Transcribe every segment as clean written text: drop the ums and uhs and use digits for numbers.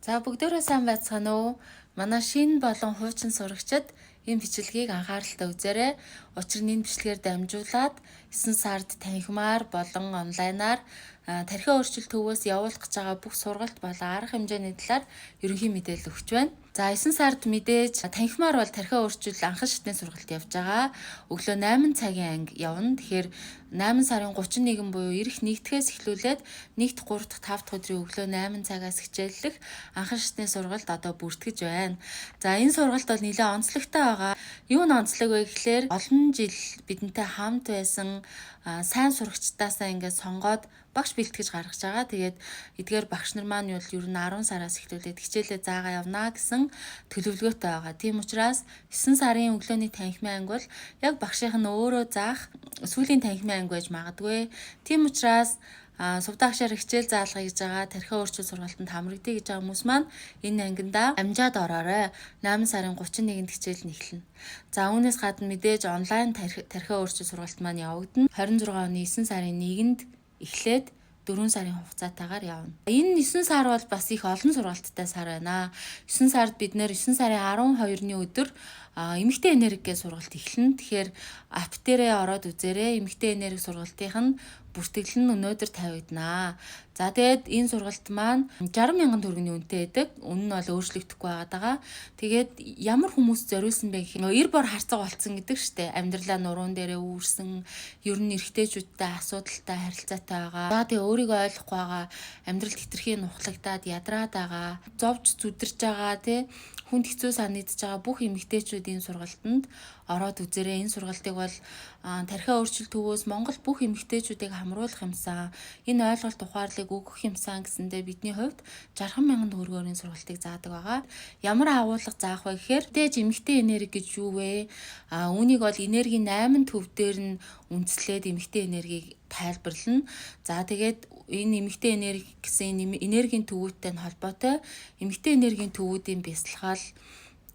За бүгдээрээ сайн байцгаана уу? Манай шинэ болон хуучин сурагчид энэ бичлэгийг анхааралтай үзээрэй. Учир нь энэ бичлэгээр дамжуулаад 9 сард танхимаар болон онлайнаар тархиа өөрчлөлт төвөөс явуулах гэж байгаа бүх сургалт болон арга хэмжээний талаар ерөнхий мэдээлэл өгч байна. За 9 сард мэдээж танхимаар бол тархиа өөрчлөлт анхан шатны сургалт явж байгаа. Өглөө 8 цагийн анги явна. Тэгэхээр 8 сарын 31 буюу ирэх нэгдгээс эхлүүлээд 1-р, 3-р, 5-р өдрийн өглөө 8 цагаас хичээллэх анхан шатны сургалт одоо бүртгэж байна. За энэ сургалт бол нэлээд онцлогтой байгаа. Юу нь онцлог вэ гэхээр олон жил бидэнтэй хамт байсан сайн сурагчдаасаа ингээд сонгоод багш бэлтгэж гаргаж байгаа. Тэгээд эдгээр багш нар маань бол ер нь 10 сараас эхлүүлээд хичээлээ заагаа явна гэсэн төлөвлөгөөтэй байгаа. Тийм учраас 9 сарын өглөөний танхимын анги бол яг багшийнх нь өөрөө заах сүүлийн танхимын анги байж магадгүй. Тийм учраас сувдаагчаар хичээл заалгая гэж байгаа тархиа өөрчлөлт сургалтанд хамрагдъя гэж байгаа хүмүүс маань энэ ангинда амжаад ороорой. 8 сарын 31-нд хичээл нь эхэлнэ. За үүнээс гадна мэдээж онлайн тархиа өөрчлөлт сургалт маань явагдана. 26 оны 9 сарын 1-нд эхлээд 4 сарын хугацаатаагаар явна. Энэ 9 сар бол бас их олон сургалттай сар байна. 9 сард бид нэр 9 сарын 12-ны өдөр эмэгтэй энерги гэж сургалт эхэлнэ. Тэгэхээр апп дээрээ ороод үзээрэй. Эмэгтэй энерги сургалтынх нь бүртгэл нь өнөөдөр тавигданаа. За тэгээд энэ сургалт маань 60,000 төгрөгийн үнэтэй байдаг. Үнэ нь бол өөрчлөгдөхгүй байгаа. Тэгээд ямар хүмүүс зориулсан бэ гэх юм. Эр бор харцаг болцсон гэдэг штэ. Амьдралаа нуруунд дээрээ үүрсэн, ер нь эрэгтэйчүүдтэй асуудалтай харилцаатай байгаа. За тэгээд өөрийгөө ойлгохгүй байгаа, амьдрал хэтэрхий нухлагдаад ядраад байгаа, зовж зүдэрж байгаа тий. Хүнд хэцүү санагдаж байгаа бүх эмэгтэйчүүд энэ сургалтанд ороод үзээрэй. Энэ сургалтыг бол тархиа өөрчлөлт төвөөс Монгол бүх эмэгтэйчүүдийг хамруулах юмсан, энэ ойлголт ухаарлыг өгөх юмсан гэсэндээ бидний хувьд 60,000 төгрөгөөр энэ сургалтыг заадаг байгаа. Ямар агуулга заах вэ гэхээр дэж эмэгтэй энерги гэж юу вэ? Үүнийг бол энергийн 8 төв дээр нь үндэслээд эмэгтэй энергийг тайлбарлана. За тэгээд энэ эмэгтэй энерги гэсэн энергийн төвүүдтэй нь холбоотой эмэгтэй энергийн төвүүдийн бясалгал.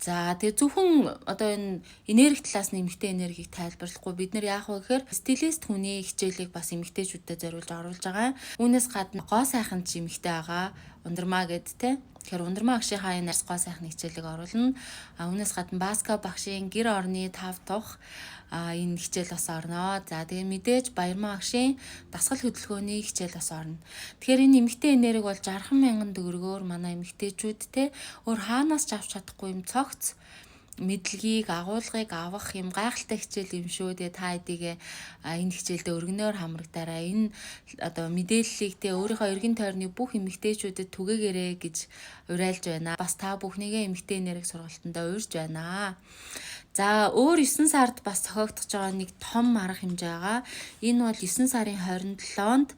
За тэгээ зөвхөн одоо энэ энерги талаас нь эмэгтэй энергийг тайлбарлахгүй бид нар яах вэ гэхээр стилист хүний хичээлийг бас эмэгтэйчүүдэд зориулж оруулж байгаа. Үүнээс гадна гоо сайхан ч эмэгтэй байгаа. Ундрмаа гэд те. Тэгэхээр ундрмаа багшийнхаа энэ гоо сайхны хичээлийг оруулна. Үүнээс гадна баска багшийн гэр орны 5 дахь энэ хичээл бас орно. За тэгээ мэдээж баярмаа багшийн дасгал хөдөлгөөний хичээл бас орно. Тэгэхээр энэ эмэгтэй энерги бол 60,000 төгрөгөөр манай эмэгтэйчүүд те өөр хаанаас ч авч чадахгүй юм цогц мэдлэгийг, агуулгыг авах юм гайхалтай хичээл юм шүү. Тэгээ та хэдийгээ энэ хичээлдээ өргөнөөр хамрагдаарай. Энэ одоо мэдээллийг те өөрийнхөө эргэн тойрны бүх эмэгтэйчүүдэд түгээгээрэй гэж уриалж байна. Бас та бүхнийгээ эмэгтэй энерги сургалтандаа урьж байна. За өөр 9 сард бас зохиогдож байгаа нэг том арга хэмжээ байгаа. Энэ бол 9 сарын 27-нд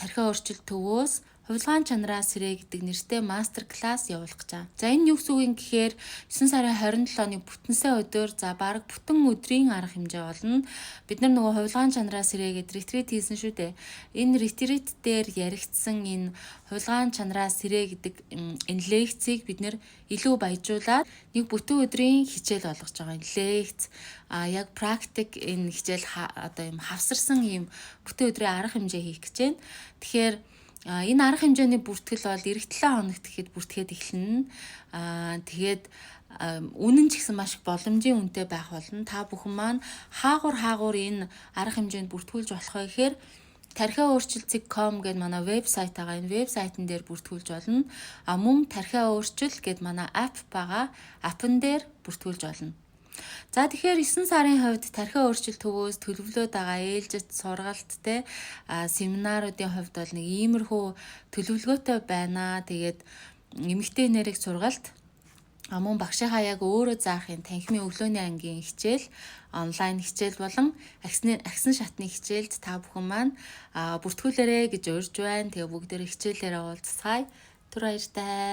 тархиа өөрчлөлт төвөөс хувилгаан чанараа сэрээ гэдэг нэртэй мастер класс явуулах гэж байгаа. За энэ юу гэсэн үг юм гэхээр 9 сарын 27-ны бүтэнсэ өдөр за баг бүтэн өдрийн арга хэмжээ болно. Бид нар нөгөө хувилгаан чанараа сэрээ гэдэг ретрит хийсэн шүү дээ. Энэ ретрит дээр яригдсан энэ хувилгаан чанараа сэрээ гэдэг энэ лекцийг бид нэр илүү баяжуулаад нэг бүтэн өдрийн хичээл болгож байгаа. Лекц яг практик энэ хичээл одоо юм хавсарсан юм бүтэн өдрийн арга хэмжээ хийх гэж байна. Тэгэхээр энэ арга хэмжээний бүртгэл бол эх 7 хоногт гэхэд бүртгээд эхэлнэ. Тэгээд үнэн ч гэсэн маш их боломжийн үнэтэй байх болно. Та бүхэн маань хаагур энэ арга хэмжээнд бүртгүүлж болох вэ гэхээр тархиа өөрчлөлт.com гэдэг манай вебсайт байгаа. Энэ вебсайтн дээр бүртгүүлж болно. Мөн тархиа өөрчлөл гэдэг манай апп байгаа. Аппн дээр бүртгүүлж болно. За тэгэхээр 9 сарын хувьд тархиа өөрчлөлт төвөөс төлөвлөд байгаа ээлжит сургалт те семинаруудын хувьд бол нэг иймэрхүү төлөвлөгөөтэй байна. Тэгээд эмэгтэй энерги сургалт мөн багшийнхаа яг өөрөө заах энэ танхимын өглөөний ангийн хичээл, онлайн хичээл болон агсан шатны хичээлд та бүхэн маань бүртгүүлээрэй гэж урьж байна. Тэгээ бүгдээрээ хичээлээрээ уулзцгаая. Түр баяртай.